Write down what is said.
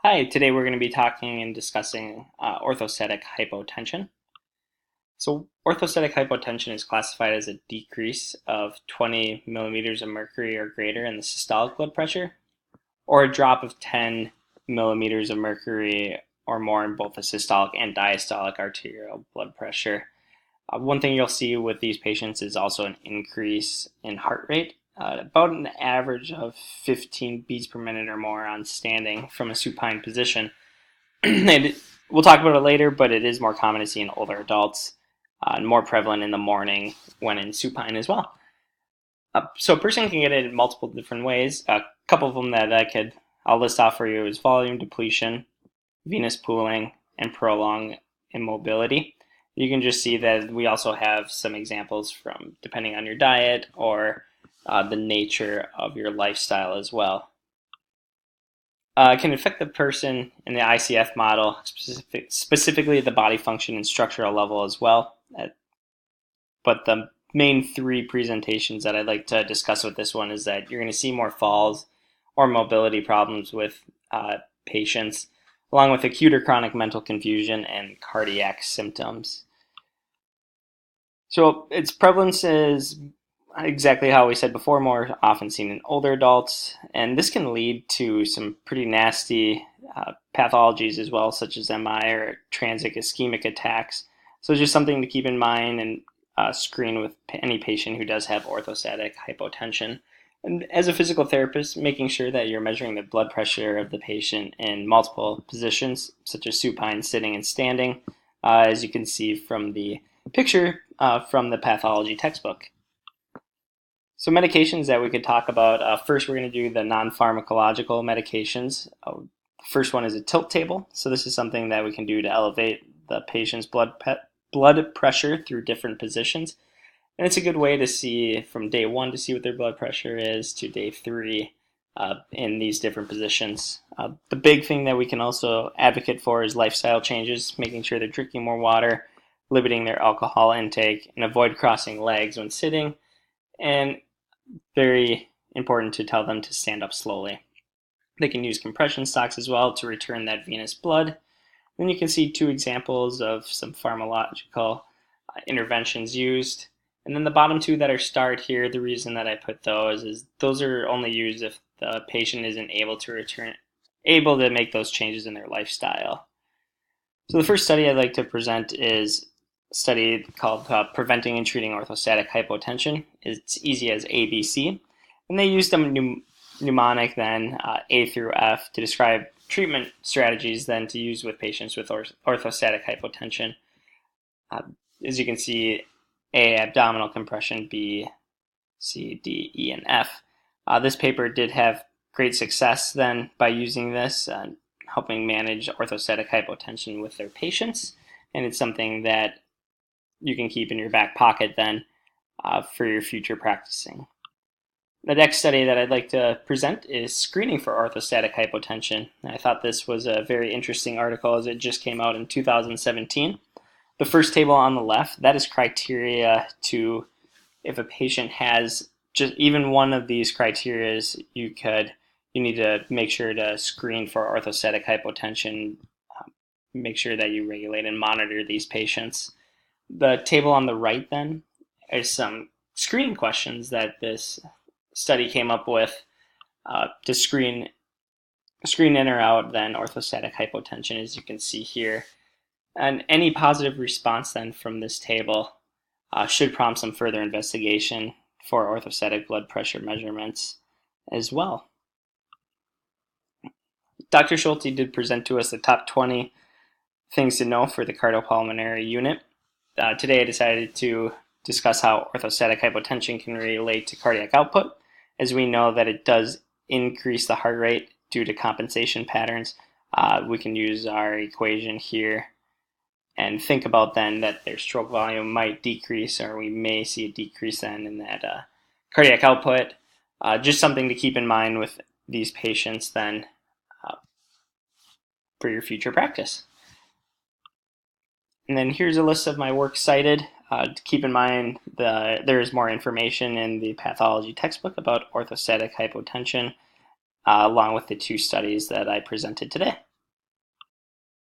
Hi, today we're going to be talking and discussing orthostatic hypotension. So, orthostatic hypotension is classified as a decrease of 20 millimeters of mercury or greater in the systolic blood pressure, or a drop of 10 millimeters of mercury or more in both the systolic and diastolic arterial blood pressure. One thing you'll see with these patients is also an increase in heart rate, about an average of 15 beats per minute or more on standing from a supine position. And we'll talk about it later, but it is more common to see in older adults and more prevalent in the morning when in supine as well. So a person can get it in multiple different ways. A couple of them that I'll list off for you is volume depletion, venous pooling, and prolonged immobility. You can just see that we also have some examples from depending on your diet or the nature of your lifestyle as well. It can affect the person in the ICF model, specifically at the body function and structural level as well. But the main three presentations that I'd like to discuss with this one is that you're going to see more falls or mobility problems with patients, along with acute or chronic mental confusion and cardiac symptoms. So its prevalence is exactly how we said before, more often seen in older adults, and this can lead to some pretty nasty pathologies as well, such as MI or transient ischemic attacks. So it's just something to keep in mind and screen with any patient who does have orthostatic hypotension. And as a physical therapist, making sure that you're measuring the blood pressure of the patient in multiple positions, such as supine, sitting, and standing, as you can see from the picture from the pathology textbook. So medications that we could talk about, first we're going to do the non-pharmacological medications. The first one is a tilt table. So this is something that we can do to elevate the patient's blood pressure through different positions. And it's a good way to see from day one to see what their blood pressure is to day three in these different positions. The big thing that we can also advocate for is lifestyle changes, making sure they're drinking more water, limiting their alcohol intake, and avoid crossing legs when sitting. And very important to tell them to stand up slowly. They can use compression stocks as well to return that venous blood. Then you can see two examples of some pharmacological interventions used. And then the bottom two that are starred here, the reason that I put those is those are only used if the patient isn't able to make those changes in their lifestyle. So the first study I'd like to present is a study called Preventing and Treating Orthostatic Hypotension. It's easy as ABC. And they used a mnemonic then, A through F, to describe treatment strategies then to use with patients with orthostatic hypotension. As you can see, A, abdominal compression, B, C, D, E, and F. This paper did have great success then by using this, helping manage orthostatic hypotension with their patients, and it's something that you can keep in your back pocket then for your future practicing. The next study that I'd like to present is screening for orthostatic hypotension. I thought this was a very interesting article as it just came out in 2017. The first table on the left, that is criteria to, if a patient has just even one of these criteria, you need to make sure to screen for orthostatic hypotension, make sure that you regulate and monitor these patients. The table on the right then is some screening questions that this study came up with to screen in or out then orthostatic hypotension, as you can see here. And any positive response then from this table should prompt some further investigation for orthostatic blood pressure measurements as well. Dr. Schulte did present to us the top 20 things to know for the cardiopulmonary unit. Today I decided to discuss how orthostatic hypotension can relate to cardiac output, as we know that it does increase the heart rate due to compensation patterns. We can use our equation here and think about then that their stroke volume might decrease, or we may see a decrease then in that cardiac output. Just something to keep in mind with these patients then for your future practice. And then here's a list of my works cited. To keep in mind, there is more information in the pathology textbook about orthostatic hypotension, along with the two studies that I presented today.